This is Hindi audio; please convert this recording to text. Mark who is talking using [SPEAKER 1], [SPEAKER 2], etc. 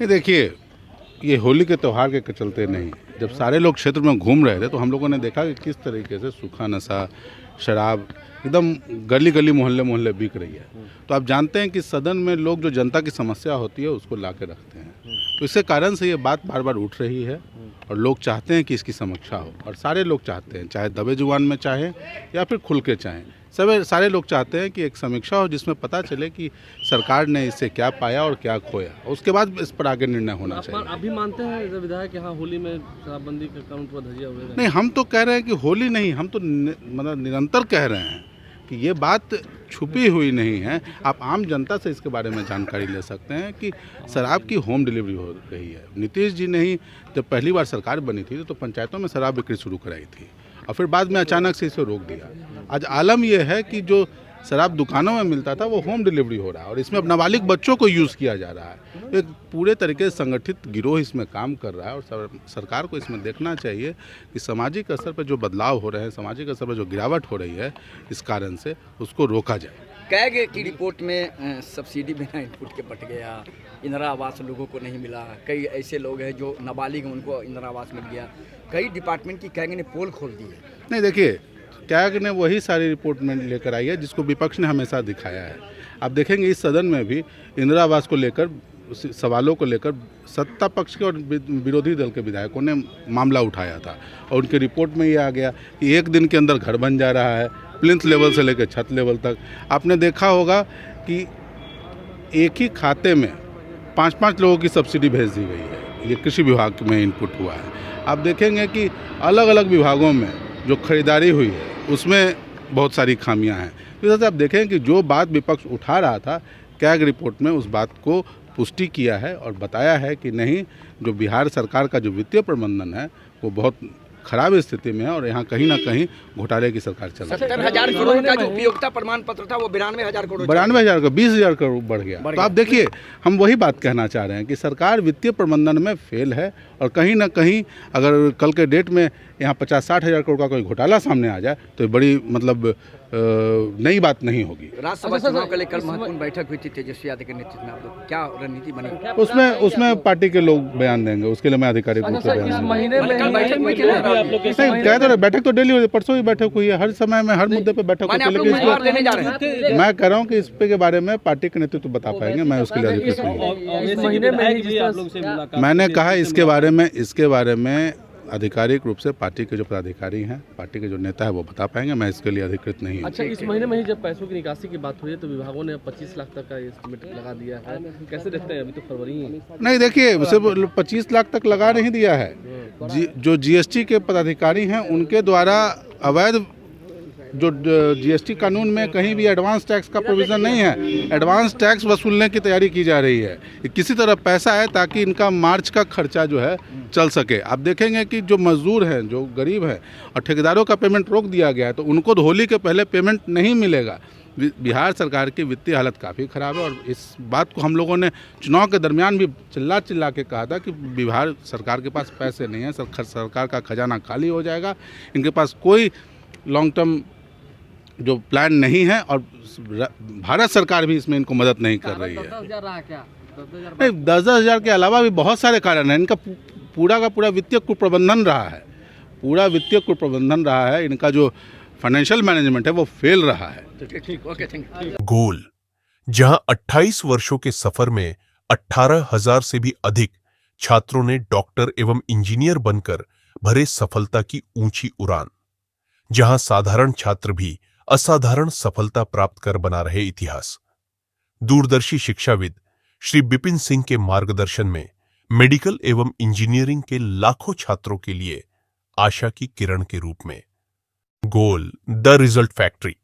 [SPEAKER 1] ये देखिए, ये होली के त्यौहार के चलते नहीं, जब सारे लोग क्षेत्र में घूम रहे थे तो हम लोगों ने देखा कि किस तरीके से सूखा नशा, शराब एकदम गली गली मोहल्ले मोहल्ले बिक रही है। तो आप जानते हैं कि सदन में लोग जो जनता की समस्या होती है उसको ला के रखते हैं, तो इसके कारण से ये बात बार बार उठ रही है और लोग चाहते हैं कि इसकी समीक्षा हो। और सारे लोग चाहते हैं, चाहे दबे जुबान में चाहें या फिर खुल के चाहें, सारे लोग चाहते हैं कि एक समीक्षा हो जिसमें पता चले कि सरकार ने इससे क्या पाया और क्या खोया, उसके बाद इस पर आगे निर्णय होना चाहिए।
[SPEAKER 2] अभी मानते हैं विधायक यहाँ होली में शराबबंदी का कानून पूरा धजिया हुआ है?
[SPEAKER 1] नहीं, हम तो कह रहे हैं कि होली नहीं, हम तो मतलब निरंतर कह रहे हैं कि ये बात छुपी हुई नहीं है। आप आम जनता से इसके बारे में जानकारी ले सकते हैं कि शराब की होम डिलीवरी हो रही है। नीतीश जी ने ही जब पहली बार सरकार बनी थी तो पंचायतों में शराब बिक्री शुरू कराई थी और फिर बाद में अचानक से इसे रोक दिया। आज आलम यह है कि जो शराब दुकानों में मिलता था वो होम डिलीवरी हो रहा है और इसमें अब नाबालिग बच्चों को यूज़ किया जा रहा है। एक पूरे तरीके से संगठित गिरोह इसमें काम कर रहा है और सरकार को इसमें देखना चाहिए कि सामाजिक स्तर पर जो बदलाव हो रहे हैं, सामाजिक स्तर पर जो गिरावट हो रही है, इस कारण से उसको रोका जाए।
[SPEAKER 3] कैग की रिपोर्ट में सब्सिडी बिना इनपुट के बट गया, इंदिरा आवास लोगों को नहीं मिला, कई ऐसे लोग हैं जो नाबालिग हैं उनको इंदिरा आवास मिल गया, कई डिपार्टमेंट की कैग ने पोल खोल दी है।
[SPEAKER 1] नहीं, देखिए, कैग ने वही सारी रिपोर्ट में लेकर आई है जिसको विपक्ष ने हमेशा दिखाया है। आप देखेंगे इस सदन में भी इंदिरा आवास को लेकर सवालों को लेकर सत्ता पक्ष के और विरोधी दल के विधायकों ने मामला उठाया था और उनकी रिपोर्ट में ये आ गया कि एक दिन के अंदर घर बन जा रहा है, प्लिंथ लेवल से लेकर छत लेवल तक। आपने देखा होगा कि एक ही खाते में 5-5 लोगों की सब्सिडी भेज दी गई है। ये कृषि विभाग में इनपुट हुआ है। आप देखेंगे कि अलग अलग विभागों में जो खरीदारी हुई है उसमें बहुत सारी खामियां हैं। तो जैसे आप देखें कि जो बात विपक्ष उठा रहा था, कैग रिपोर्ट में उस बात को पुष्टि किया है और बताया है कि नहीं, जो बिहार सरकार का जो वित्तीय प्रबंधन है वो बहुत खराब स्थिति में है और यहाँ कहीं ना कहीं घोटाले की सरकार चल रही है।
[SPEAKER 3] 70,000 करोड़ का जो उपयोगिता प्रमाण पत्र था वो 92,000 करोड़,
[SPEAKER 1] 92,000 का 20,000 करोड़ बढ़ गया। तो आप देखिए, हम वही बात कहना चाह रहे हैं कि सरकार वित्तीय प्रबंधन में फेल है और कहीं ना कहीं अगर कल के डेट में यहाँ 50-60,000 करोड़ का कोई घोटाला सामने आ जाए तो बड़ी मतलब नई बात नहीं होगी।
[SPEAKER 3] राज्यसभा चुनाव के लिए कल महत्वपूर्ण बैठक हुई थी तेजस्वी यादव के नेतृत्व में, आप लोग क्या रणनीति बनी?
[SPEAKER 1] उसमें पार्टी के लोग बयान देंगे, उसके लिए मैं आधिकारिक रूप से बयान नहीं कह तो। बैठक तो डेली हुई, परसों ही बैठक हुई है, हर समय में हर मुद्दे पे बैठक होती है, लेकिन मैं कह रहा हूँ कि इस पे के बारे में पार्टी के नेतृत्व बता पाएंगे, मैं उसके लिए अधिकृत नहीं। मैंने कहा इसके बारे में आधिकारिक रूप से पार्टी के जो पदाधिकारी हैं, पार्टी के जो नेता है वो बता पाएंगे, मैं इसके लिए अधिकृत नहीं हूं।
[SPEAKER 2] अच्छा, इस महीने में ही जब पैसों की निकासी की बात हुई है तो विभागों ने 25 लाख तक का एस्टिमेट लगा दिया है, कैसे देखते हैं? अभी तो फरवरी ही
[SPEAKER 1] नहीं, देखिए, उसे 25 लाख तक लगा नहीं दिया है। जो जीएसटी के पदाधिकारी हैं उनके द्वारा अवैध जो जीएसटी कानून में कहीं भी एडवांस टैक्स का प्रोविज़न नहीं है, एडवांस टैक्स वसूलने की तैयारी की जा रही है। किसी तरह पैसा है ताकि इनका मार्च का खर्चा जो है चल सके। आप देखेंगे कि जो मजदूर हैं, जो गरीब हैं और ठेकेदारों का पेमेंट रोक दिया गया है, तो उनको होली के पहले पेमेंट नहीं मिलेगा। बिहार सरकार की वित्तीय हालत काफ़ी ख़राब है और इस बात को हम लोगों ने चुनाव के दरमियान भी चिल्ला के कहा था कि बिहार सरकार के पास पैसे नहीं है, सरकार का खजाना खाली हो जाएगा, इनके पास कोई लॉन्ग टर्म जो प्लान नहीं है और भारत सरकार भी इसमें इनको मदद नहीं कर रही है। 10,000 के अलावा भी बहुत सारे कारण हैं। इनका पूरा का पूरा वित्तीय कुप्रबंधन रहा है, इनका जो फाइनेंशियल मैनेजमेंट है वो फेल रहा है।
[SPEAKER 4] गोल, जहां 28 वर्षों के सफर में 18,000 से भी अधिक छात्रों ने डॉक्टर एवं इंजीनियर बनकर भरे सफलता की ऊंची उड़ान, जहां साधारण छात्र भी असाधारण सफलता प्राप्त कर बना रहे इतिहास। दूरदर्शी शिक्षाविद श्री बिपिन सिंह के मार्गदर्शन में मेडिकल एवं इंजीनियरिंग के लाखों छात्रों के लिए आशा की किरण के रूप में गोल, द रिजल्ट फैक्ट्री।